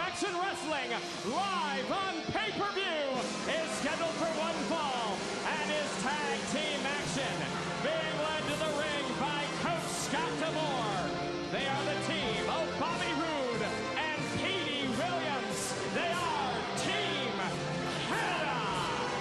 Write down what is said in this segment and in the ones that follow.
Action Wrestling, live on pay-per-view, is scheduled for one fall, and is tag team action, being led to the ring by Coach Scott D'Amore. They are the team of Bobby Roode and Petey Williams. They are Team Canada.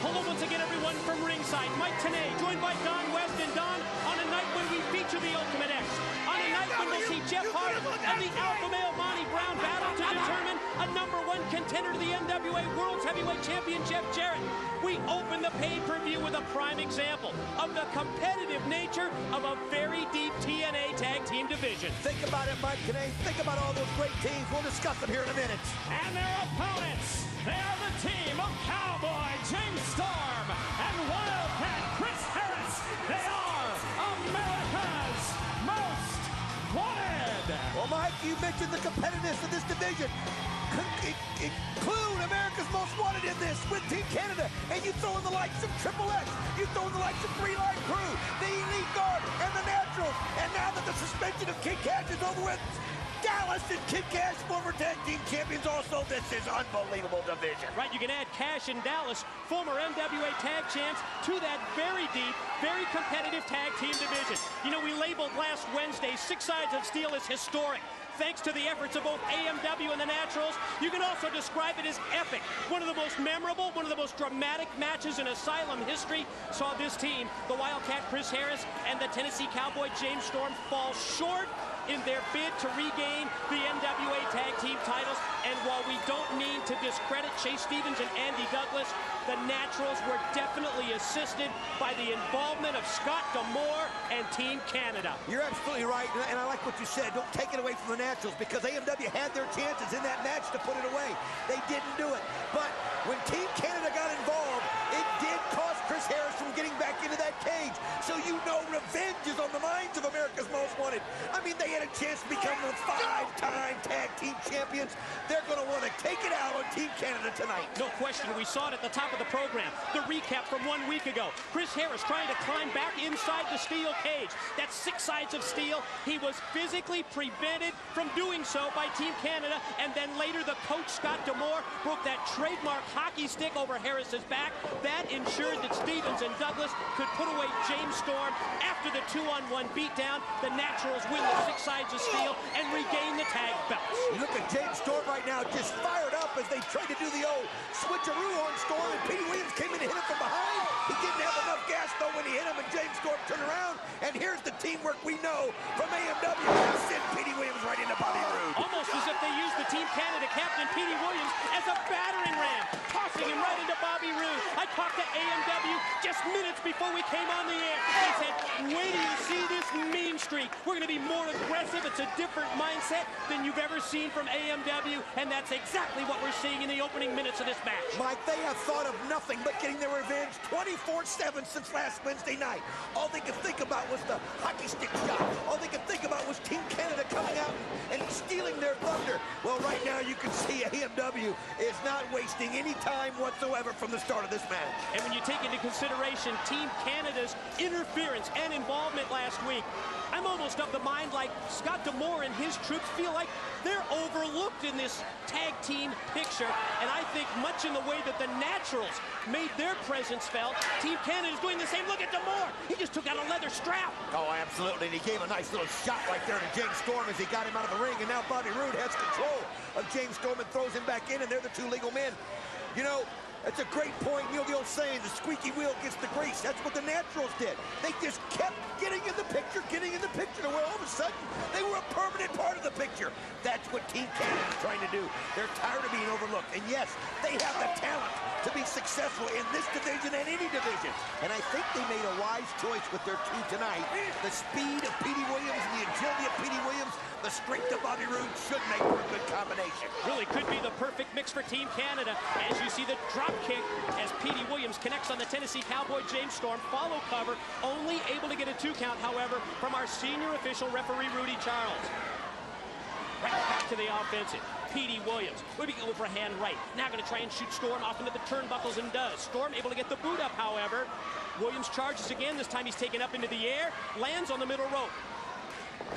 Hello once again, everyone, from ringside. Mike TNA, joined by Don West. And Don, on a night when we feature the Ultimate X, on a night when we'll see Jeff Hardy and the Alpha Male Monty Brown battle to determine a #1 contender to the NWA World's Heavyweight Champion, Jeff Jarrett. We open the pay-per-view with a prime example of the competitive nature of a very deep TNA tag team division. Think about it, Mike TNA. Think about all those great teams. We'll discuss them here in a minute. And their opponents, they are the team of Cowboy James Storm and Wildcat Chris Harris. They are America's Most Wanted. Well, Mike, you mentioned the competitiveness of this division. Include America's Most Wanted in this with Team Canada, and you throw in the likes of Triple X, you throw in the likes of Three Line Crew, the Elite Guard, and the Naturals. And now that the suspension of Kid Cash is over with, Dallas and Kid Cash, former tag team champions also. This is unbelievable division. Right, you can add Cash and Dallas, former NWA tag champs, to that very deep, very competitive tag team division. You know, we labeled last Wednesday Six Sides of Steel as historic, thanks to the efforts of both AMW and the Naturals. You can also describe it as epic. One of the most memorable, one of the most dramatic matches in Asylum history saw this team, the Wildcat Chris Harris and the Tennessee Cowboy James Storm, fall short in their bid to regain the NWA tag team titles. And while we don't mean to discredit Chase Stevens and Andy Douglas, the Naturals were definitely assisted by the involvement of Scott D'Amore and Team Canada. You're absolutely right, and I like what you said. Don't take it away from the Naturals, because AMW had their chances in that match to put it away. They didn't do it. But when Team Canada got involved, it did cost Chris Harris from getting back into that cage. So you know revenge is on the minds of America's Most Wanted. I mean, they had a chance to become the 5-time tag team champions. They're going to want to take it out on Team Canada tonight. No question. We saw it at the top of the program. The recap from 1 week ago. Chris Harris trying to climb back inside the steel cage. That's Six Sides of Steel. He was physically prevented from doing so by Team Canada. And then later, the coach, Scott D'Amore, broke that trademark hockey stick over Harris's back. That ensured that Stevens and Douglas could put away James Storm. After the 2-on-1 beatdown, the Naturals win the Six Sides of Steel and regain the tag belts. You look at James Storm right now, just fired up as they tried to do the old switcheroo on Storm, and Petey Williams came in and hit him from behind. He didn't have enough gas, though, when he hit him, and James Storm turned around. And here's the teamwork we know from AMW. Send Petey Williams right into Bobby Roode. Almost as if they used the Team Canada captain, Petey Williams, as a battering ram, tossing him right into Bobby Roode. I talked to AMW just minutes before we came on the air. They said, wait till you see this mean streak. We're going to be more aggressive. It's a different mindset than you've ever seen from AMW, and that's exactly what we're seeing in the opening minutes of this match. Mike, they have thought of nothing but getting their revenge 24/7 since last Wednesday night. All they could think about was the hockey stick shot. All they could think about was Team Canada coming out and stealing their thunder. Well, right now you can see AMW is not wasting any time whatsoever from the start of this match. And when you take into consideration Team Canada's interference and involvement last week, I'm almost of the mind like Scott D'Amore and his troops feel like they're overlooked in this tag team picture. And I think much in the way that the Naturals made their presence felt, Team Canada's doing the same. Look at D'Amore. He just took out a leather strap. Oh, absolutely. And he gave a nice little shot right there to James Storm as he got him out of the ring. And now Bobby Roode has control of James Storm and throws him back in, and they're the two legal men. You know, that's a great point. You know the old saying, the squeaky wheel gets the grease. That's what the Naturals did. They just kept getting in the picture, to where all of a sudden they were a permanent part of the picture. That's what Team Canada is trying to do. They're tired of being overlooked. And yes, they have the talent to be successful in this division and any division. And I think they made a wise choice with their two tonight. The speed of Petey Williams and the agility of Petey Williams, the strength of Bobby Roode should make for a good combination. Really could be the perfect mix for Team Canada. As you see the drop kick as Petey Williams connects on the Tennessee Cowboy James Storm. Follow cover, only able to get a 2 count, however, from our senior official referee, Rudy Charles. Right back to the offensive. Petey Williams will be overhand right. Now going to try and shoot Storm off into the turnbuckles, and does. Storm able to get the boot up, however. Williams charges again. This time he's taken up into the air. Lands on the middle rope.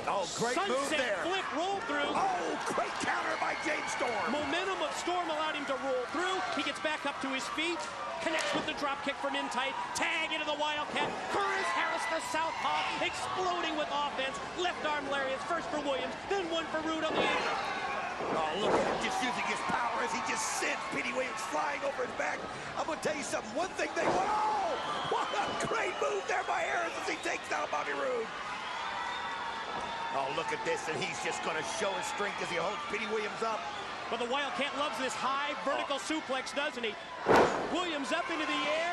Oh, great Sunset move there. flip roll through. Oh, great counter by James Storm. Momentum of Storm allowed him to roll through. He gets back up to his feet. Connects with the drop kick from in tight. Tag into the Wildcat. Chris Harris, the southpaw, exploding with offense. Left arm lariats, first for Williams, then one for Rude on the apron. Oh, look at him just using his power as he just sends Petey Williams flying over his back. I'm going to tell you something. One thing they want. Oh, what a great move there by Harris as he takes down Bobby Roode. Oh, look at this, and he's just going to show his strength as he holds Petey Williams up. But the Wildcat loves this high vertical suplex, doesn't he? Williams up into the air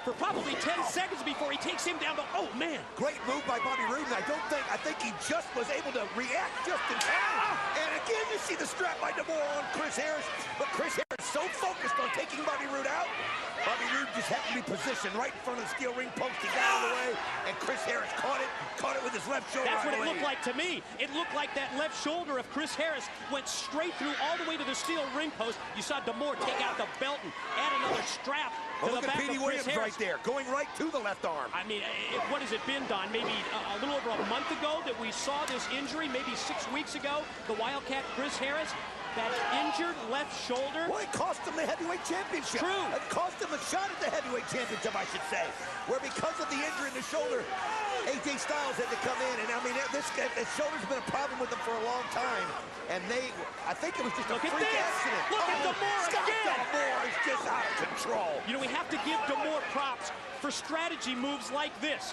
for probably 10 seconds before he takes him down. Oh, man. Great move by Bobby Roode, and I think he just was able to react just in time. And again, you see the strap by DeMore on Chris Harris, but Chris Harris so focused on taking Bobby Roode out. Bobby Roode just happened to be positioned right in front of the steel ring post. He got out of the way, and Chris Harris caught it with his left shoulder. That's what it looked like to me. It looked like that left shoulder of Chris Harris went straight through all the way to the steel ring post. You saw DeMore take out the belt and add another strap to the back of Chris Williams Harris. Right there, going right to the left arm. I mean, what has it been, Don? Maybe a little over a month ago that we saw this injury, maybe 6 weeks ago, the Wildcat Chris Harris. That injured left shoulder. Well, it cost him the heavyweight championship. True. It cost him a shot at the heavyweight championship, I should say. Where because of the injury in the shoulder, AJ Styles had to come in. And I mean, this shoulder's been a problem with him for a long time. And I think it was just a freak accident. Look at DeMore Scott again. DeMore is just out of control. You know, we have to give DeMore props for strategy moves like this.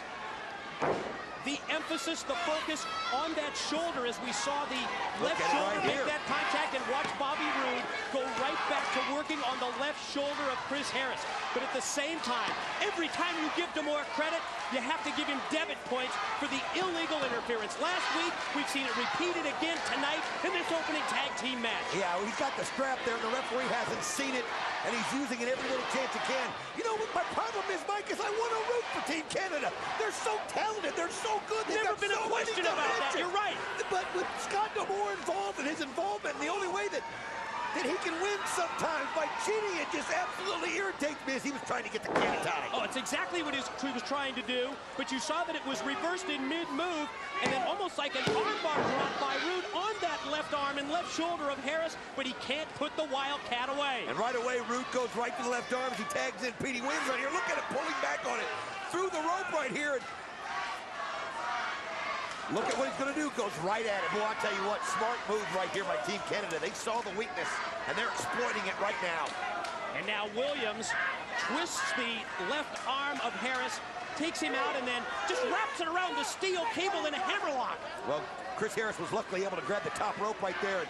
The emphasis, the focus on that shoulder as we saw the left shoulder make that contact, and watch Bobby Roode go right back to working on the left shoulder of Chris Harris. But at the same time, every time you give DeMore credit, you have to give him debit points for the illegal interference. Last week, we've seen it repeated again tonight in this opening tag team match. Yeah, well, he's got the strap there, and the referee hasn't seen it, and he's using it every little chance he can. You know what my problem is, Mike, is I want to root for Team Canada. They're so talented. They're so good. They've Never been a question about that. You're right. But with Scott DeMore involved and his involvement, and the only way that he can win sometimes by cheating, it just absolutely irritates me as he was trying to get the catatonic. Oh, it's exactly what he was trying to do, but you saw that it was reversed in mid-move, and then almost like an armbar drop by Roode on that left arm and left shoulder of Harris, but he can't put the Wildcat away. And right away, Roode goes right to the left arm as he tags in Petey Williams right here. Look at him pulling back on it through the rope right here. Look at what he's going to do. Goes right at it. Boy, I'll tell you what, smart move right here by Team Canada. They saw the weakness, and they're exploiting it right now. And now Williams twists the left arm of Harris, takes him out, and then just wraps it around the steel cable in a hammerlock. Well, Chris Harris was luckily able to grab the top rope right there.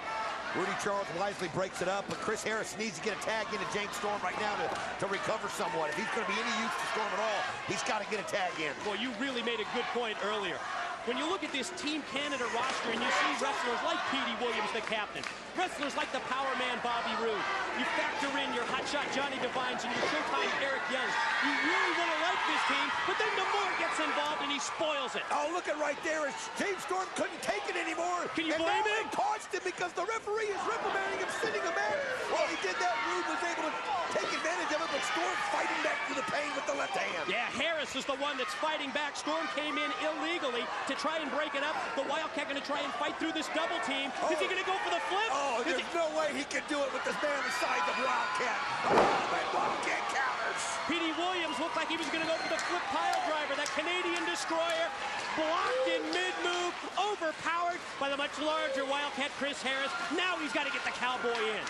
Rudy Charles wisely breaks it up, but Chris Harris needs to get a tag into James Storm right now to recover somewhat. If he's going to be any use to Storm at all, he's got to get a tag in. Well, you really made a good point earlier. When you look at this Team Canada roster and you see wrestlers like Petey Williams, the captain, wrestlers like the power man Bobby Roode, you factor in your hotshot Johnny Devines and your Showtime Eric Young, you really want to like this team, but then DeMore gets involved and he spoils it. Oh, look at right there. James Storm couldn't take it anymore. Can you blame him? It cost him because the referee is reprimanding him, sending him back. While he did that, Roode was able to take advantage of it, but Storm fighting back through the pain with the left hand. Yeah, Harris is the one that's fighting back. Storm came in illegally to try and break it up. The Wildcat going to try and fight through this double team. Is he going to go for the flip? Oh, there's no way he can do it with this man the size of Wildcat. Oh, man, Wildcat counters. Petey Williams looked like he was going to go for the flip pile driver. That Canadian destroyer blocked in mid-move, overpowered by the much larger Wildcat Chris Harris. Now he's got to get the Cowboy in.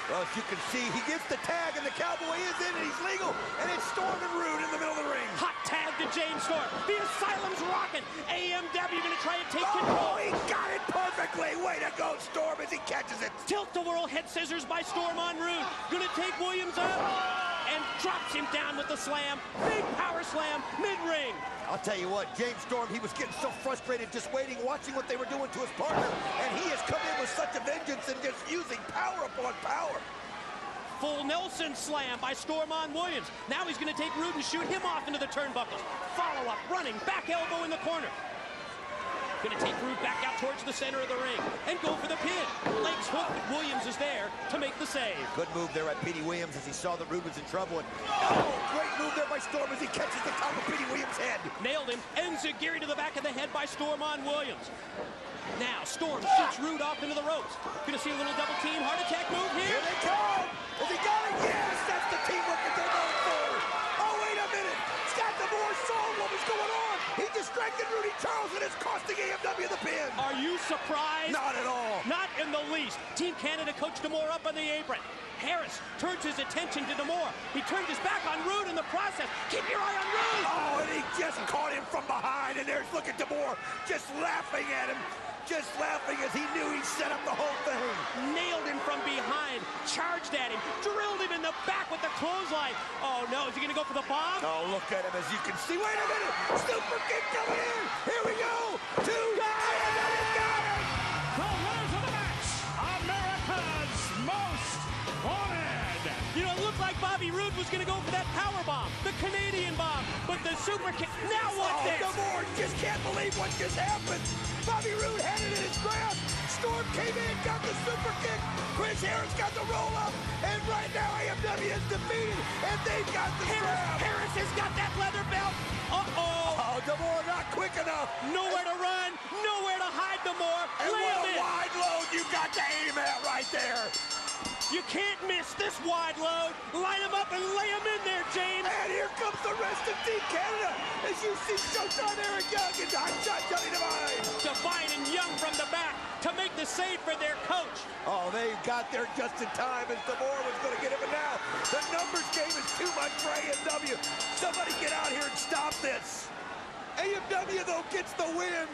Well, as you can see, he gets the tag, and the Cowboy is in, and he's legal, and it's Storm and Roode in the middle of the ring. Hot tag to James Storm. The Asylum's rocking. AMW going to try and take Oh, control. he got it perfectly. Way to go, Storm, as he catches it. Tilt-a-whirl head scissors by Storm on Roode. Going to take Williams up and drops him down with the slam. Big power slam, mid-ring. I'll tell you what, James Storm, he was getting so frustrated just waiting, watching what they were doing to his partner, and he has come in with such a vengeance and just using power upon power. Full Nelson slam by Storm on Williams. Now he's going to take Roode and shoot him off into the turnbuckles. Follow-up, running, back elbow in the corner. Gonna take Rude back out towards the center of the ring and go for the pin. Legs hooked, but Williams is there to make the save. Good move there at Petey Williams as he saw that Rude was in trouble. And, oh, great move there by Storm as he catches the top of Petey Williams' head. Nailed him, and Zagiri to the back of the head by Storm on Williams. Now Storm shoots Rude off into the ropes. Gonna see a little double team heart attack move here. Here they come. Has he got it? Yes, that's the teamwork that they're going for. Oh, wait a minute. Scott D'Amore saw what was going on. He distracted Rudy Charles and it's costing AMW the pin. Are you surprised? Not at all. Not in the least. Team Canada coach D'Amore up on the apron. Harris turns his attention to D'Amore. He turned his back on Rude in the process. Keep your eye on Rude. Oh, and he just caught him from behind. And there's, look at D'Amore just laughing at him. Just laughing as he knew he set up the whole thing. Nailed him from behind, charged at him, drilled him in the back with the clothesline. Oh no, is he gonna go for the bomb? Oh, look at him as you can see. Wait a minute, super kick coming in. Here we go. Two guys, got it. The winners of the match, America's Most Wanted. You know, it looked like Bobby Roode was gonna go for that power bomb, the Canadian bomb, but the super kick. Now what's this? D'Amore just can't believe what just happened. Bobby Roode had it in his grasp. Storm came in, got the super kick. Chris Harris got the roll up. And right now AMW is defeated. And they've got the strap. Harris has got that leather belt. Uh-oh. Oh, D'Amore not quick enough. Nowhere to run, nowhere to hide D'Amore. And Lay what him a in. wide load you got to aim at right there. You can't miss this wide load. Line him up and lay him in there, James. And here comes the rest of Team Canada as you see Showtime Eric Young and Hot Shot Johnny Devine. Devine and Young from the back to make the save for their coach. Oh, they got there just in time as D'Amore was going to get him. And now the numbers game is too much for AMW. Somebody get out here and stop this. AMW, though, gets the win.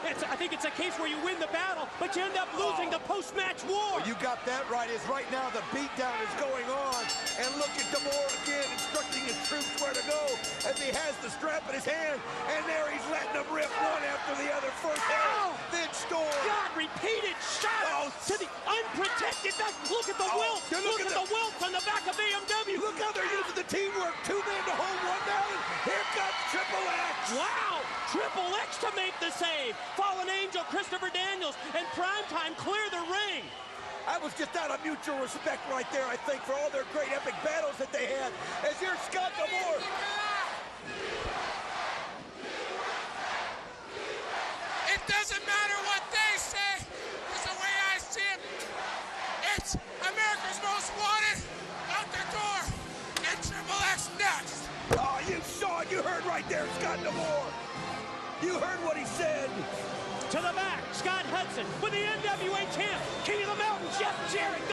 I think it's a case where you win the battle, but you end up losing the post-match war. You got that right. Is right now the beatdown is going on. And look at D'Amore again instructing his troops where to go as he has the strap in his hand. And there he's letting them rip one after the other. First down, then Storm. God, repeated shots to the unprotected back. Look at the welt. Look at the welt on the back of AMW. Look how they're using the teamwork. Two men to hold one down. Here comes Triple X. Wow, Triple X to make the save. Fallen Angel, Christopher Daniels, and Primetime clear the ring. That was just out of mutual respect right there, I think, for all their great epic battles that they had. As here's Scott D'Amore. It doesn't matter what they say, because the way I see it, it's America's Most Wanted out the door, and Triple X next. Oh, you saw it. You heard right there, Scott D'Amore. You heard what he said. To the back, Scott Hudson with the NWA champ, King of the Mountain, Jeff Jarrett.